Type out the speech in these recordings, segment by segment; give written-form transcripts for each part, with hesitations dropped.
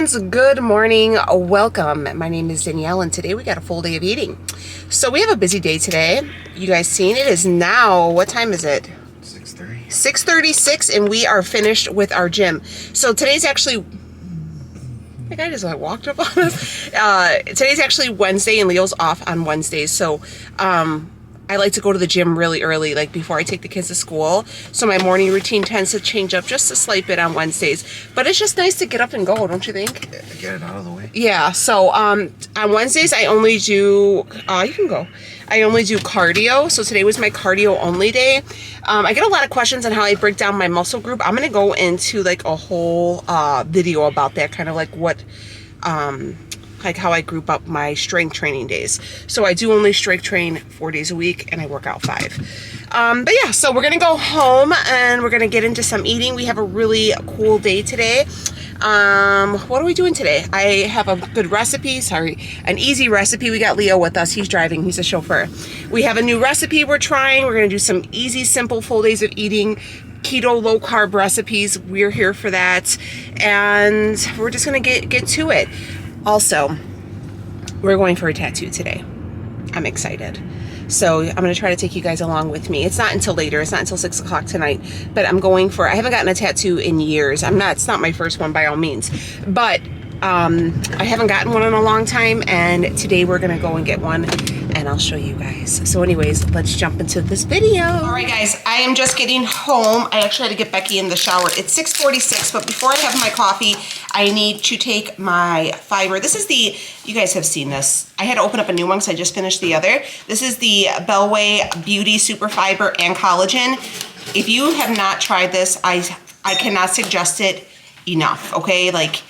friends, good morning, welcome. My name is Danielle and today we got a full day of eating. So we have a busy day today. You guys seen it is now, what time is it? 6:30. 6:36 and we are finished with our gym. So today's actually, the guy just like walked up on us. Today's actually Wednesday and Leo's off on Wednesdays. So I like to go to the gym really early, like before I take the kids to school. So my morning routine tends to change up just a slight bit on Wednesdays. But it's just nice to get up and go, don't you think? Get it out of the way. Yeah, so on Wednesdays I only do, you can go. I only do cardio. So today was my cardio only day. I get a lot of questions on how I break down my muscle group. I'm gonna go into like a whole video about that, kind of like what, like how I group up my strength training days. So I do only strength train 4 days a week and I work out 5. But yeah, so we're gonna go home and we're gonna get into some eating. We have a really cool day today. What are we doing today? I have a good recipe, an easy recipe. We got Leo with us. He's driving, he's a chauffeur. We have a new recipe we're trying. We're gonna do some easy, simple, full days of eating, keto, low carb recipes. We're here for that. And we're just gonna get to it. Also, we're going for a tattoo today. I'm excited. So I'm gonna try to take you guys along with me. It's not until later, it's not until 6 o'clock tonight, but I haven't gotten a tattoo in years. It's not my first one by all means, but I haven't gotten one in a long time, and today we're gonna go and get one and I'll show you guys. So anyways, let's jump into this video. All right guys, I am just getting home. I actually had to get Becky in the shower. It's 6:46, but before I have my coffee, I need to take my fiber. This is you guys have seen this. I had to open up a new one because I just finished the other. This is the Bellway Beauty Super Fiber and Collagen. If you have not tried this, I cannot suggest it enough, okay? Like,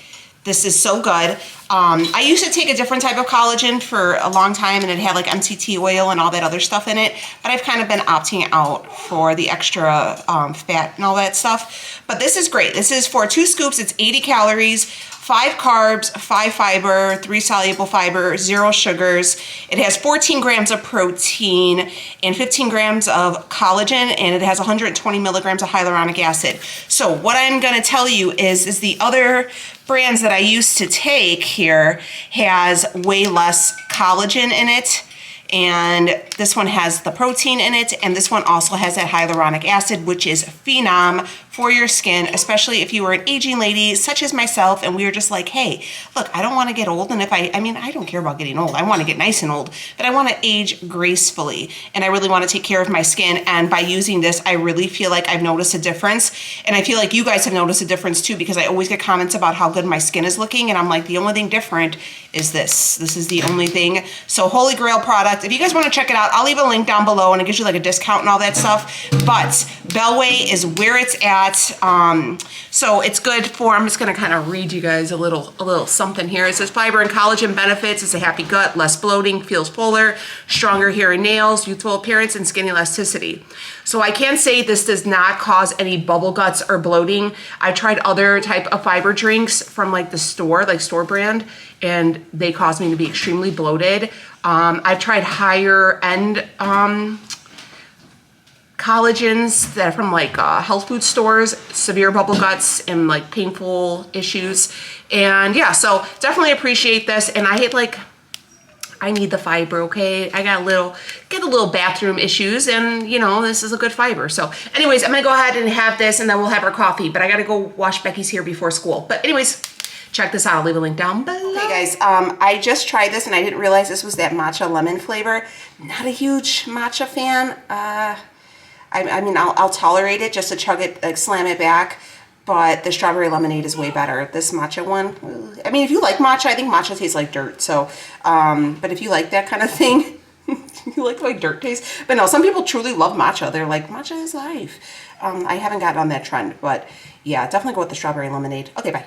this is so good. I used to take a different type of collagen for a long time and it had like MCT oil and all that other stuff in it, but I've kind of been opting out for the extra fat and all that stuff. But this is great. This is for 2 scoops. It's 80 calories, 5 carbs, 5 fiber, 3 soluble fiber, 0 sugars. It has 14 grams of protein and 15 grams of collagen, and it has 120 milligrams of hyaluronic acid. So what I'm gonna tell you is the other brands that I used to take here has way less collagen in it, and this one has the protein in it, and this one also has that hyaluronic acid, which is phenom for your skin, especially if you are an aging lady such as myself and we are just like, hey, look, I don't want to get old, and I don't care about getting old. I want to get nice and old, but I want to age gracefully, and I really want to take care of my skin. And by using this, I really feel like I've noticed a difference, and I feel like you guys have noticed a difference too, because I always get comments about how good my skin is looking, and I'm like, the only thing different is this. This is the only thing. So holy grail product. If you guys want to check it out, I'll leave a link down below, and it gives you like a discount and all that stuff. But Bellway is where it's at. So it's good for, I'm just going to kind of read you guys a little something here. It says fiber and collagen benefits. It's a happy gut, less bloating, feels fuller, stronger hair and nails, youthful appearance, and skin elasticity. So I can say this does not cause any bubble guts or bloating. I tried other type of fiber drinks from like the store, like store brand, and they caused me to be extremely bloated. I've tried higher end collagens that are from like health food stores, severe bubble guts and like painful issues. And yeah, so definitely appreciate this. And I need the fiber, okay? I got get a little bathroom issues, and you know, this is a good fiber. So anyways, I'm gonna go ahead and have this, and then we'll have our coffee, but I gotta go wash Becky's hair before school. But anyways, check this out. I'll leave a link down below. Okay guys, I just tried this and I didn't realize this was that matcha lemon flavor. Not a huge matcha fan. I mean, I'll tolerate it just to chug it, like slam it back, but the strawberry lemonade is way better. This matcha one, I mean, if you like matcha, I think matcha tastes like dirt. So, but if you like that kind of thing, you like dirt taste. But no, some people truly love matcha. They're like, matcha is life. I haven't gotten on that trend, but yeah, definitely go with the strawberry lemonade. Okay, bye.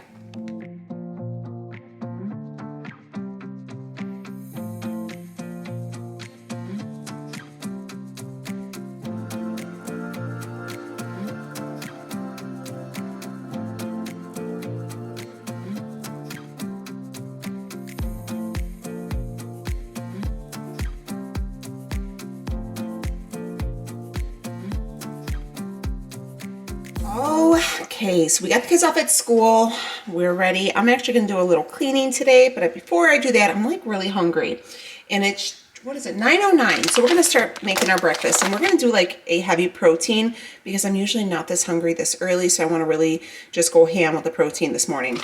Okay, so we got the kids off at school. We're ready. I'm actually gonna do a little cleaning today, but before I do that, I'm like really hungry. And it's, what is it, 9:09. So we're gonna start making our breakfast, and we're gonna do like a heavy protein because I'm usually not this hungry this early, so I wanna really just go ham with the protein this morning.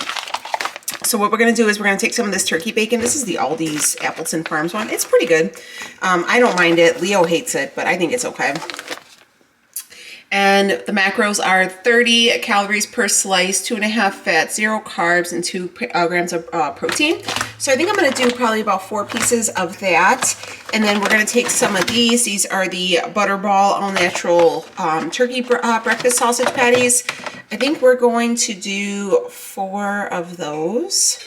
So what we're gonna do is we're gonna take some of this turkey bacon. This is the Aldi's Appleton Farms one. It's pretty good. I don't mind it. Leo hates it, but I think it's okay. And the macros are 30 calories per slice, 2.5 fat, 0 carbs, and 2 grams of protein. So I think I'm gonna do probably about 4 pieces of that. And then we're gonna take some of these. These are the Butterball All Natural Turkey Breakfast Sausage Patties. I think we're going to do 4 of those.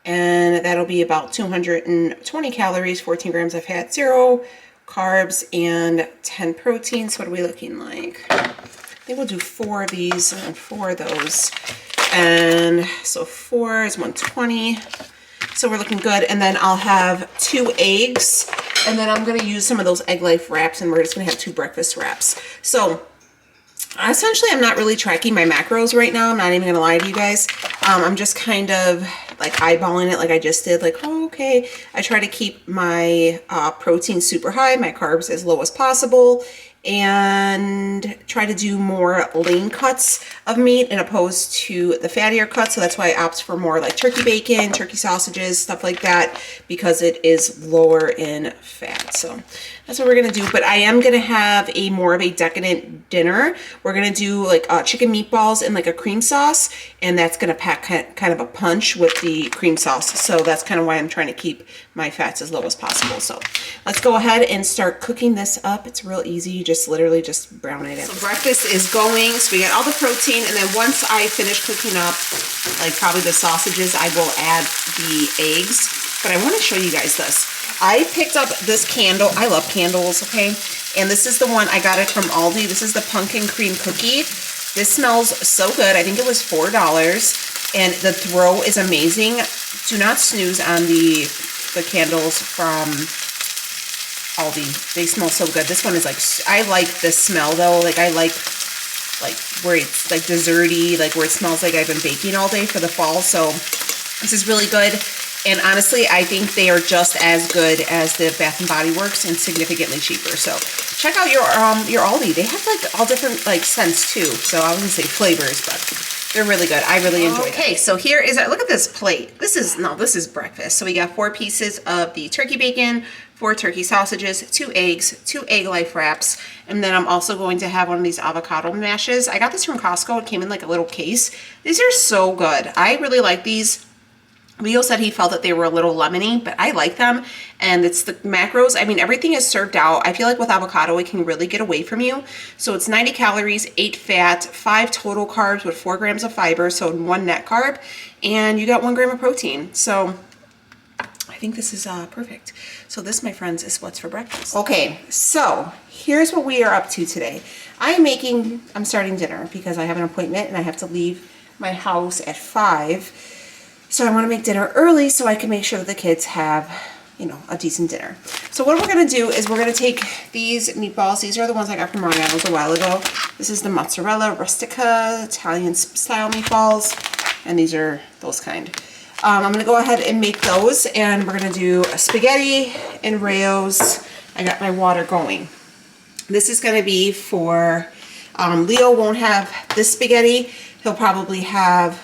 And that'll be about 220 calories, 14 grams of fat, 0 carbs, and 10 protein. So what are we looking like? I think we'll do 4 of these and 4 of those. And so 4 is 120. So we're looking good. And then I'll have 2 eggs. And then I'm gonna use some of those Egg Life wraps, and we're just gonna have 2 breakfast wraps. So essentially, I'm not really tracking my macros right now. I'm not even gonna lie to you guys. I'm just kind of like eyeballing it like I just did. Like, oh, okay. I try to keep my protein super high, my carbs as low as possible, and try to do more lean cuts of meat as opposed to the fattier cuts. So that's why I opt for more like turkey bacon, turkey sausages, stuff like that, because it is lower in fat. So that's what we're gonna do. But I am gonna have a more of a decadent dinner. We're gonna do like chicken meatballs and like a cream sauce, and that's gonna pack kind of a punch with the cream sauce. So that's kind of why I'm trying to keep my fats as low as possible. So let's go ahead and start cooking this up. It's real easy. You just literally just brown it in. So breakfast is going. So we got all the protein, and then once I finish cooking up like probably the sausages, I will add the eggs. But I want to show you guys this. I picked up this candle. I love candles, okay? And this is the one, I got it from Aldi. This is the pumpkin cream cookie. This smells so good. I think it was $4. And the throw is amazing. Do not snooze on the candles from Aldi. They smell so good. This one is like, I like this smell though. Like I like where it's like desserty, like where it smells like I've been baking all day for the fall. So this is really good. And honestly, I think they are just as good as the Bath & Body Works and significantly cheaper. So check out your Aldi. They have like all different like scents too. So I wouldn't say flavors, but they're really good. I really enjoy them. Okay, so here is, look at this plate. This is breakfast. So we got 4 pieces of the turkey bacon, 4 turkey sausages, 2 eggs, 2 Egg Life wraps, and then I'm also going to have one of these avocado mashes. I got this from Costco. It came in like a little case. These are so good. I really like these. Leo said he felt that they were a little lemony, but I like them. And it's the macros. I mean, everything is served out. I feel like with avocado, it can really get away from you. So it's 90 calories, 8 fat, 5 total carbs with 4 grams of fiber, so 1 net carb, and you got 1 gram of protein. So I think this is perfect. So this, my friends, is what's for breakfast. Okay, so here's what we are up to today. I'm starting dinner because I have an appointment and I have to leave my house at 5. So I want to make dinner early so I can make sure that the kids have, you know, a decent dinner. So what we're going to do is we're going to take these meatballs. These are the ones I got from Royale's a while ago. This is the mozzarella rustica Italian style meatballs, and these are those kind. I'm going to go ahead and make those, and we're going to do a spaghetti and Rayo's. I got my water going. This is going to be for, Leo won't have this spaghetti. He'll probably have,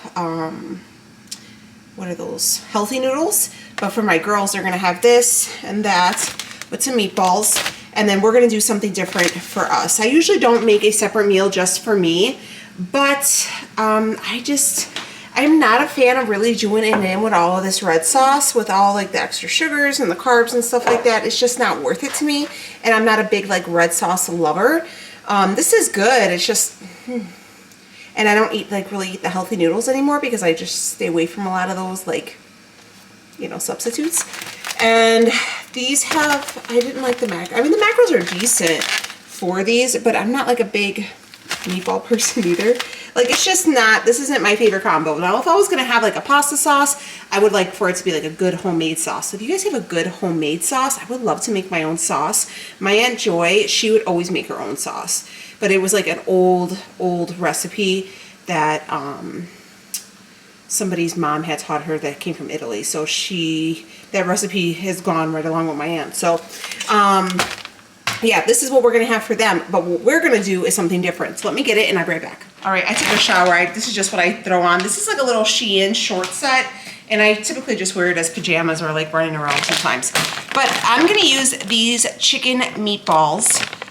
what are those? Healthy noodles. But for my girls, they're gonna have this and that with some meatballs. And then we're gonna do something different for us. I usually don't make a separate meal just for me, but I'm not a fan of really doing it in with all of this red sauce with all like the extra sugars and the carbs and stuff like that. It's just not worth it to me. And I'm not a big like red sauce lover. This is good. It's just, and I don't really eat the healthy noodles anymore because I just stay away from a lot of those like, you know, substitutes. And these have, I didn't like the macros. I mean, the macros are decent for these, but I'm not like a big meatball person either. Like, it's just not, this isn't my favorite combo. Now, if I was gonna have like a pasta sauce, I would like for it to be like a good homemade sauce. So if you guys have a good homemade sauce, I would love to make my own sauce. My Aunt Joy, she would always make her own sauce. But it was like an old recipe that somebody's mom had taught her that came from Italy. So that recipe has gone right along with my aunt. So yeah, this is what we're gonna have for them, but what we're gonna do is something different. So let me get it and I'll be right back. All right, I took a shower. This is just what I throw on. This is like a little Shein short set, and I typically just wear it as pajamas or like running around sometimes. But I'm gonna use these chicken meatballs.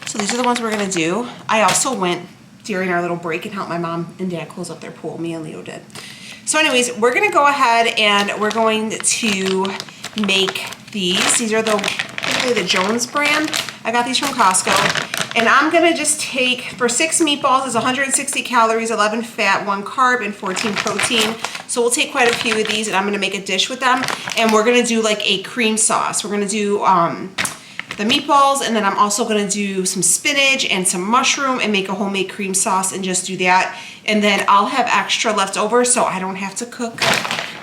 So these are the ones we're gonna do. I also went during our little break and helped my mom and dad close up their pool. Me and Leo did. So anyways, we're gonna go ahead and we're going to make these. These are the Jones brand. I got these from Costco. And I'm gonna just take, for 6 meatballs, is 160 calories, 11 fat, 1 carb, and 14 protein. So we'll take quite a few of these and I'm gonna make a dish with them. And we're gonna do like a cream sauce. We're gonna do the meatballs, and then I'm also gonna do some spinach and some mushroom and make a homemade cream sauce and just do that. And then I'll have extra left over so I don't have to cook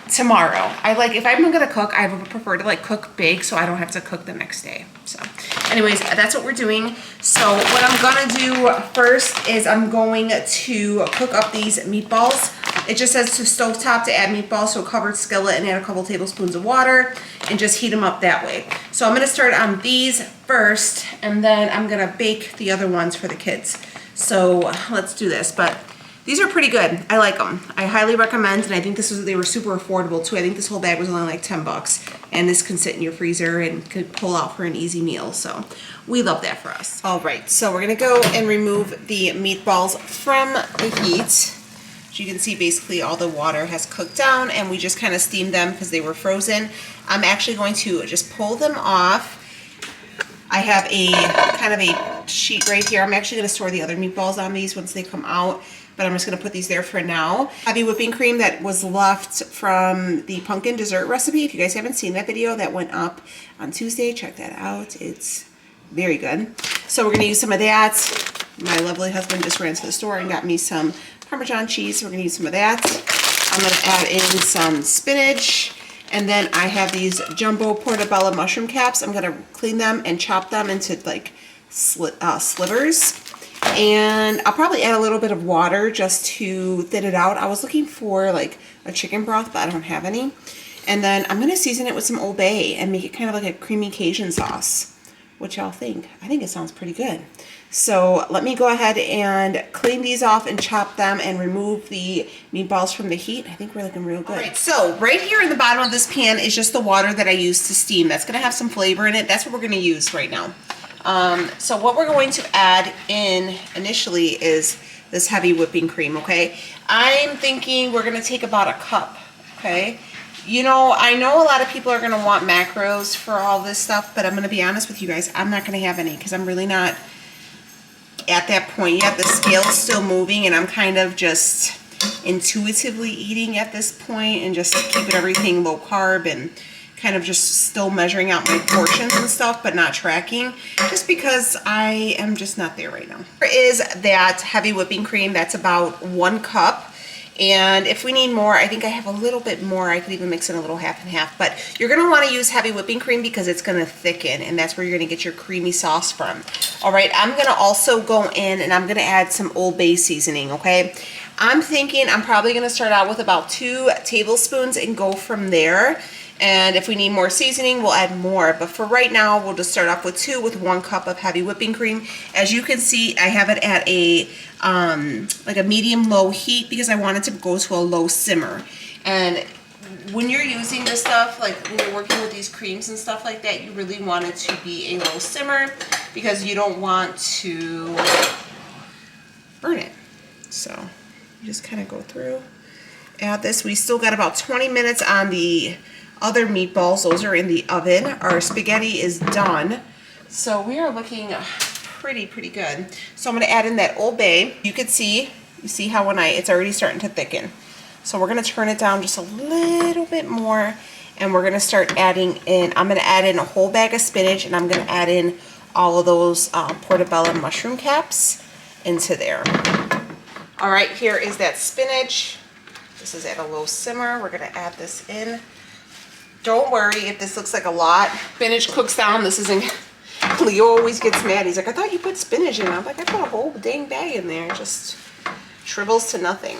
tomorrow. If I'm gonna cook, I would prefer to like cook big so I don't have to cook the next day. So anyways, that's what we're doing. So what I'm gonna do first is I'm going to cook up these meatballs. It just says to stovetop to add meatballs to a covered skillet and add a couple tablespoons of water and just heat them up that way. So I'm gonna start on these first and then I'm gonna bake the other ones for the kids. So let's do this. But these are pretty good. I like them. I highly recommend, and I think they were super affordable too. I think this whole bag was only like 10 bucks, and this can sit in your freezer and could pull out for an easy meal. So we love that for us. All right, so we're gonna go and remove the meatballs from the heat. As you can see, basically all the water has cooked down, and we just kind of steamed them because they were frozen. I'm actually going to just pull them off. I have a kind of a sheet right here. I'm actually gonna store the other meatballs on these once they come out, but I'm just gonna put these there for now. Heavy whipping cream that was left from the pumpkin dessert recipe. If you guys haven't seen that video, that went up on Tuesday, check that out. It's very good. So we're gonna use some of that. My lovely husband just ran to the store and got me some Parmesan cheese, so we're gonna use some of that. I'm gonna add in some spinach. And then I have these jumbo portobello mushroom caps. I'm gonna clean them and chop them into like slivers. And I'll probably add a little bit of water just to thin it out. I was looking for like a chicken broth, but I don't have any. And then I'm gonna season it with some Old Bay and make it kind of like a creamy Cajun sauce. What y'all think? I think it sounds pretty good. So let me go ahead and clean these off and chop them and remove the meatballs from the heat. I think we're looking real good. All right, so right here in the bottom of this pan is just the water that I used to steam. That's gonna have some flavor in it. That's what we're gonna use right now. So what we're going to add in initially is this heavy whipping cream, okay? I'm thinking we're gonna take about a cup, okay? You know, I know a lot of people are gonna want macros for all this stuff, but I'm gonna be honest with you guys, I'm not gonna have any because I'm really not at that point yet. The scale's still moving and I'm kind of just intuitively eating at this point and just keeping everything low carb and kind of just still measuring out my portions and stuff, but not tracking, just because I am just not there right now. There is that heavy whipping cream. That's about 1 cup. And if we need more, I think I have a little bit more. I could even mix in a little half and half, but you're gonna wanna use heavy whipping cream because it's gonna thicken and that's where you're gonna get your creamy sauce from. All right, I'm gonna also go in and I'm gonna add some Old Bay seasoning, okay? I'm thinking I'm probably gonna start out with about 2 tablespoons and go from there. And if we need more seasoning, we'll add more. But for right now, we'll just start off with 2 with 1 cup of heavy whipping cream. As you can see, I have it at a like a medium-low heat because I want it to go to a low simmer. And when you're using this stuff, like when you're working with these creams and stuff like that, you really want it to be a low simmer because you don't want to burn it. So you just kind of go through, add this. We still got about 20 minutes on the other meatballs. Those are in the oven. Our spaghetti is done. So we are looking pretty good. So I'm gonna add in that Old Bay. You see how it's already starting to thicken. So we're gonna turn it down just a little bit more and we're gonna start adding in, I'm gonna add in a whole bag of spinach and I'm gonna add in all of those portobello mushroom caps into there. All right, here is that spinach. This is at a low simmer. We're gonna add this in. Don't worry if this looks like a lot. Spinach cooks down. This isn't, Leo always gets mad. He's like, I thought you put spinach in. I'm like, I put a whole dang bag in there. It just shrivels to nothing.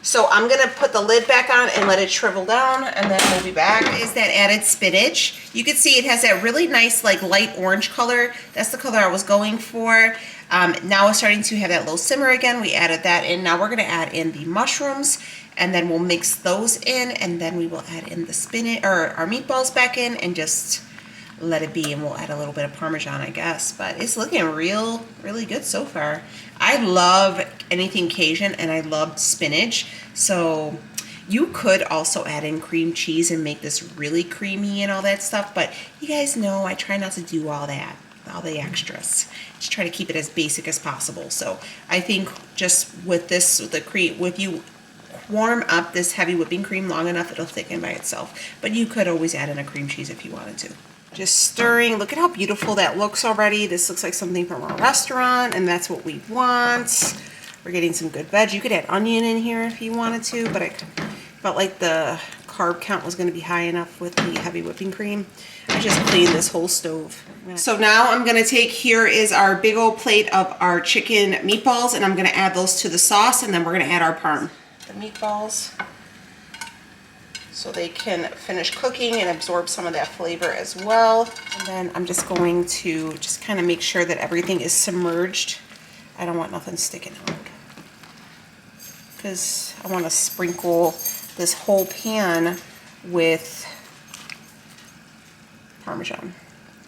So I'm gonna put the lid back on and let it shrivel down, and then we'll be back. Is that added spinach. You can see it has that really nice like light orange color. That's the color I was going for. Now it's starting to have that low simmer again. We added that in. Now we're gonna add in the mushrooms, and then we'll mix those in, and then we will add in the spinach, or our meatballs back in, and just let it be, and we'll add a little bit of Parmesan, I guess. But it's looking really good so far. I love anything Cajun, and I love spinach, so you could also add in cream cheese and make this really creamy and all that stuff, but you guys know I try not to do all that, all the extras. Just try to keep it as basic as possible. So I think just with this, with the cream, if you warm up this heavy whipping cream long enough, it'll thicken by itself. But you could always add in a cream cheese if you wanted to. Just stirring. Look at how beautiful that looks already. This looks like something from a restaurant, and that's what we want. We're getting some good veg. You could add onion in here if you wanted to, but I felt like the carb count was going to be high enough with the heavy whipping cream. I just cleaned this whole stove. So now I'm going to take, here is our big old plate of our chicken meatballs, and I'm going to add those to the sauce, and then we're going to add our parm. The meatballs, so they can finish cooking and absorb some of that flavor as well. And then I'm just going to just kind of make sure that everything is submerged. I don't want nothing sticking out, because I want to sprinkle this whole pan with Parmesan.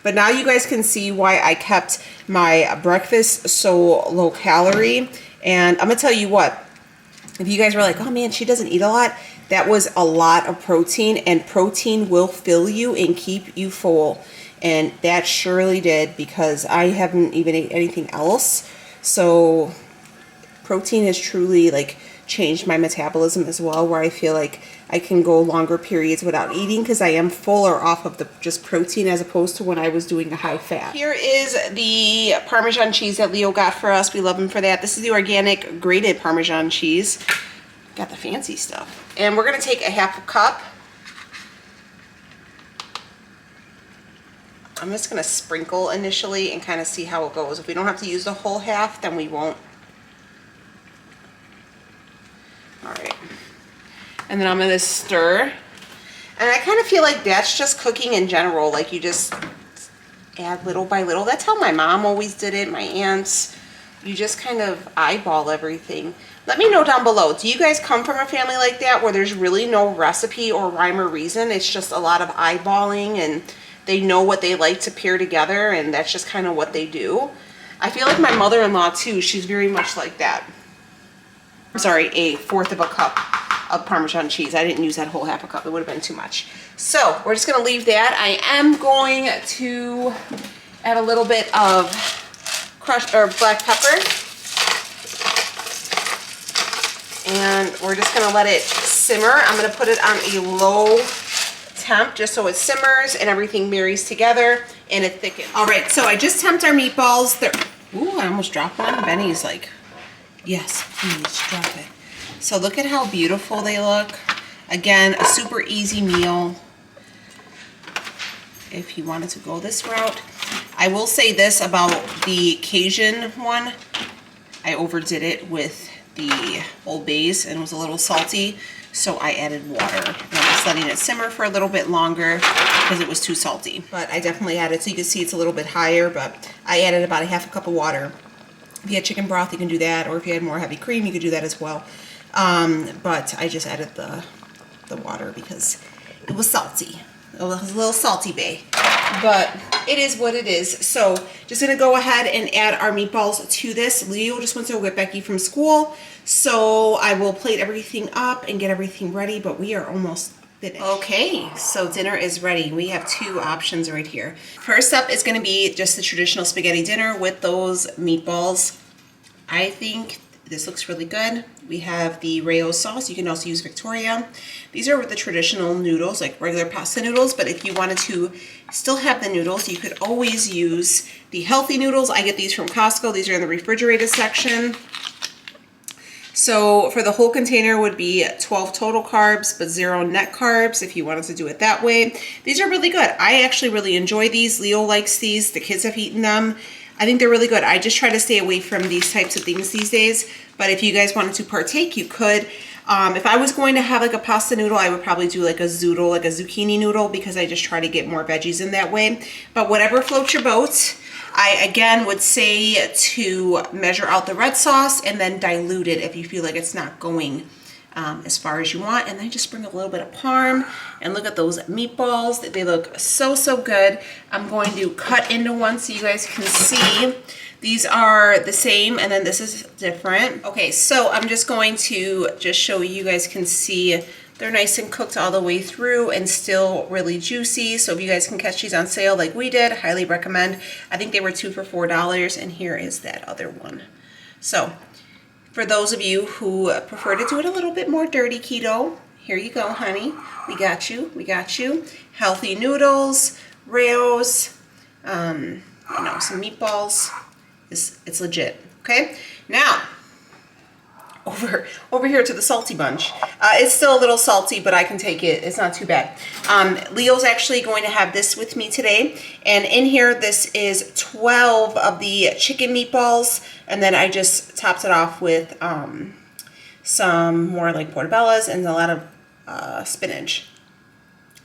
But now you guys can see why I kept my breakfast so low calorie. And I'm gonna tell you what, if you guys were like, oh man, she doesn't eat a lot, that was a lot of protein, and protein will fill you and keep you full. And that surely did, because I haven't even ate anything else. So protein has truly like changed my metabolism as well, where I feel like I can go longer periods without eating, because I am fuller off of the just protein as opposed to when I was doing a high fat. Here is the Parmesan cheese that Leo got for us. We love him for that. This is the organic grated Parmesan cheese. Got the fancy stuff. And we're gonna take a half a cup. I'm just gonna sprinkle initially and kind of see how it goes. If we don't have to use the whole half, then we won't. All right. And then I'm gonna stir. And I kind of feel like that's just cooking in general. Like you just add little by little. That's how my mom always did it, my aunts. You just kind of eyeball everything. Let me know down below, do you guys come from a family like that where there's really no recipe or rhyme or reason? It's just a lot of eyeballing, and they know what they like to pair together, and that's just kind of what they do. I feel like my mother-in-law too, she's very much like that. I'm sorry, a fourth of a cup of Parmesan cheese. I didn't use that whole half a cup. It would have been too much. So we're just going to leave that. I am going to add a little bit of crushed or black pepper. And we're just going to let it simmer. I'm going to put it on a low temp just so it simmers and everything marries together and it thickens. All right, so I just temped our meatballs. Ooh, I almost dropped one. Benny's like, yes, please drop it. So look at how beautiful they look. Again, a super easy meal if you wanted to go this route. I will say this about the Cajun one. I overdid it with the Old Bay's and it was a little salty, so I added water. And I'm just letting it simmer for a little bit longer because it was too salty. But I definitely added, so you can see it's a little bit higher, but I added about a half a cup of water. If you had chicken broth, you can do that, or if you had more heavy cream, you could do that as well. But I just added the water because it was salty. It was a little salty bay, but it is what it is. So just gonna go ahead and add our meatballs to this. Leo just went to go get Becky from school, so I will plate everything up and get everything ready, but we are almost finished. Okay, so dinner is ready. We have two options right here. First up is gonna be just the traditional spaghetti dinner with those meatballs. I think this looks really good. We have the Rayo sauce. You can also use Victoria. These are the traditional noodles, like regular pasta noodles, but if you wanted to still have the noodles, you could always use the healthy noodles. I get these from Costco. These are in the refrigerated section. So for the whole container would be 12 total carbs, but 0 net carbs if you wanted to do it that way. These are really good. I actually really enjoy these. Leo likes these. The kids have eaten them. I think they're really good. I just try to stay away from these types of things these days, but if you guys wanted to partake, you could. If I was going to have like a pasta noodle, I would probably do like a zoodle, like a zucchini noodle, because I just try to get more veggies in that way. But whatever floats your boat. I again would say to measure out the red sauce and then dilute it if you feel like it's not going as far as you want. And then just bring a little bit of parm, and look at those meatballs. They look so, so good. I'm going to cut into one so you guys can see. These are the same, and then this is different. Okay, so I'm just going to just show you guys can see they're nice and cooked all the way through and still really juicy. So if you guys can catch these on sale like we did, highly recommend. I think they were 2 for $4, and here is that other one. So for those of you who prefer to do it a little bit more dirty keto, here you go, honey. We got you, we got you. Healthy noodles, rails, you know, some meatballs. It's legit, okay? Now, over here to the salty bunch. It's still a little salty, but I can take it. It's not too bad. Leo's actually going to have this with me today. And in here, this is 12 of the chicken meatballs. And then I just topped it off with some more like portobellos and a lot of spinach.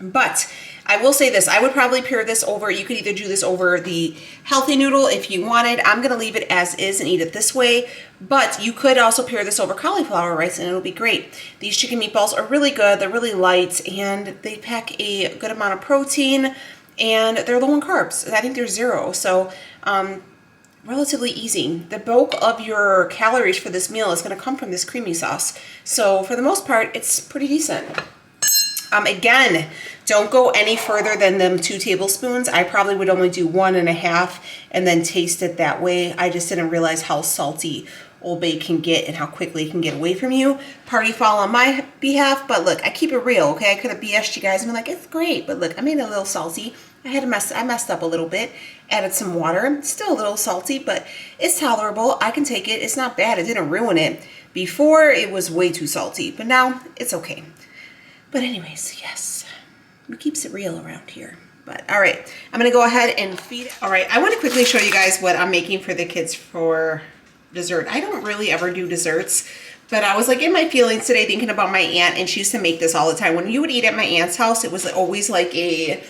But I will say this, I would probably pair this over, you could either do this over the healthy noodle if you wanted. I'm gonna leave it as is and eat it this way, but you could also pair this over cauliflower rice and it'll be great. These chicken meatballs are really good, they're really light, and they pack a good amount of protein, and they're low in carbs. I think they're 0, so relatively easy. The bulk of your calories for this meal is gonna come from this creamy sauce. So for the most part, it's pretty decent. Again, don't go any further than them 2 tablespoons. I probably would only do 1.5 and then taste it that way. I just didn't realize how salty Old Bay can get and how quickly it can get away from you. Party foul on my behalf, but look, I keep it real, okay? I could have BS'd you guys and been like, it's great, but look, I made it a little salty. I messed up a little bit, added some water. Still a little salty, but it's tolerable. I can take it. It's not bad. It didn't ruin it. Before, it was way too salty, but now it's okay. But anyways, yes, it keeps it real around here. But all right, I'm gonna go ahead and feed it. All right, I want to quickly show you guys what I'm making for the kids for dessert. I don't really ever do desserts, but I was like in my feelings today thinking about my aunt, and she used to make this all the time. When you would eat at my aunt's house, it was always like a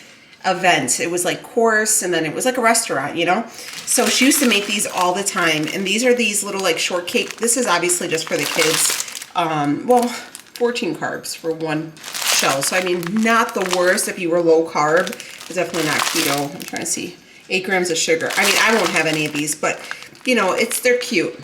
event. It was like course, and then it was like a restaurant, you know? So she used to make these all the time, and these are these little like shortcake. This is obviously just for the kids. Well, 14 carbs for one shell. So I mean, not the worst if you were low carb. It's definitely not keto. I'm trying to see. 8 grams of sugar. I mean, I won't have any of these, but you know, they're cute.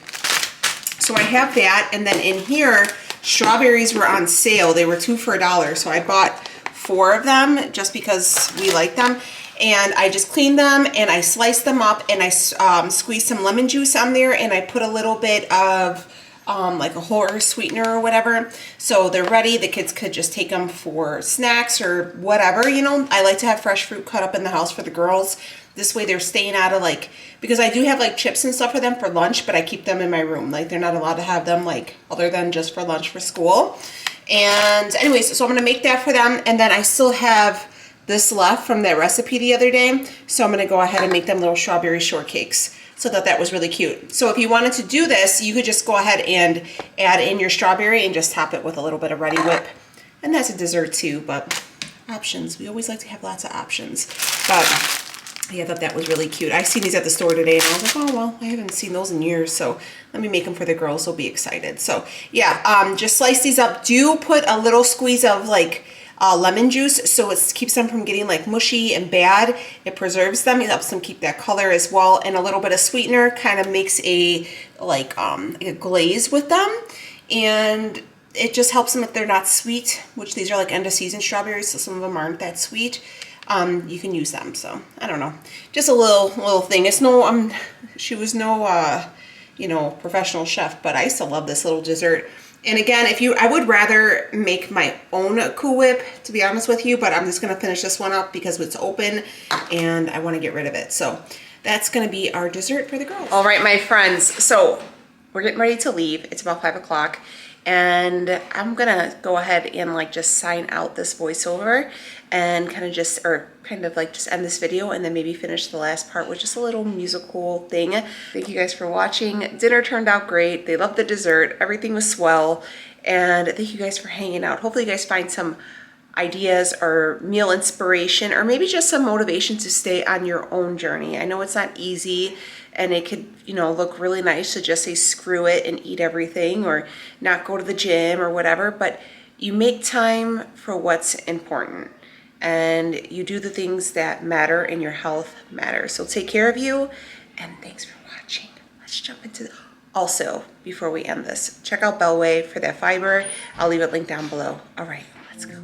So I have that, and then in here, strawberries were on sale. They were 2 for $1. So I bought 4 of them just because we like them. And I just cleaned them and I sliced them up, and I squeezed some lemon juice on there, and I put a little bit of like a whole earth sweetener or whatever. So they're ready. The kids could just take them for snacks or whatever, you know. I like to have fresh fruit cut up in the house for the girls. This way they're staying out of like, because I do have like chips and stuff for them for lunch, but I keep them in my room. Like they're not allowed to have them like other than just for lunch for school. And anyways, so I'm gonna make that for them. And then I still have this left from that recipe the other day. So I'm gonna go ahead and make them little strawberry shortcakes. So that was really cute. So if you wanted to do this, you could just go ahead and add in your strawberry and just top it with a little bit of Ready Whip. And that's a dessert too, but options. We always like to have lots of options. But yeah, I thought that was really cute. I seen these at the store today, and I was like, oh, well, I haven't seen those in years, so let me make them for the girls. They'll be excited. So yeah, just slice these up. Do put a little squeeze of like lemon juice, so it keeps them from getting like mushy and bad. It preserves them. It helps them keep that color as well. And a little bit of sweetener kind of makes a like a glaze with them, and it just helps them if they're not sweet, which these are like end of season strawberries, so some of them aren't that sweet. You can use them. So I don't know, just a little thing. It's no she was no you know, professional chef, but I still love this little dessert. And again, I would rather make my own Cool Whip, to be honest with you, but I'm just gonna finish this one up because it's open and I wanna get rid of it. So that's gonna be our dessert for the girls. All right, my friends, so we're getting ready to leave. It's about 5 o'clock. And I'm gonna go ahead and like just sign out this voiceover. and kind of just end this video and then maybe finish the last part with just a little musical thing. Thank you guys for watching. Dinner turned out great. They loved the dessert. Everything was swell. And thank you guys for hanging out. Hopefully you guys find some ideas or meal inspiration, or maybe just some motivation to stay on your own journey. I know it's not easy, and it could, you know, look really nice to just say screw it and eat everything or not go to the gym or whatever, but you make time for what's important and you do the things that matter, and your health matters. So take care of you, and thanks for watching. Let's jump into also, before we end this, check out Bellway for that fiber. I'll leave it linked down below. All right, let's go.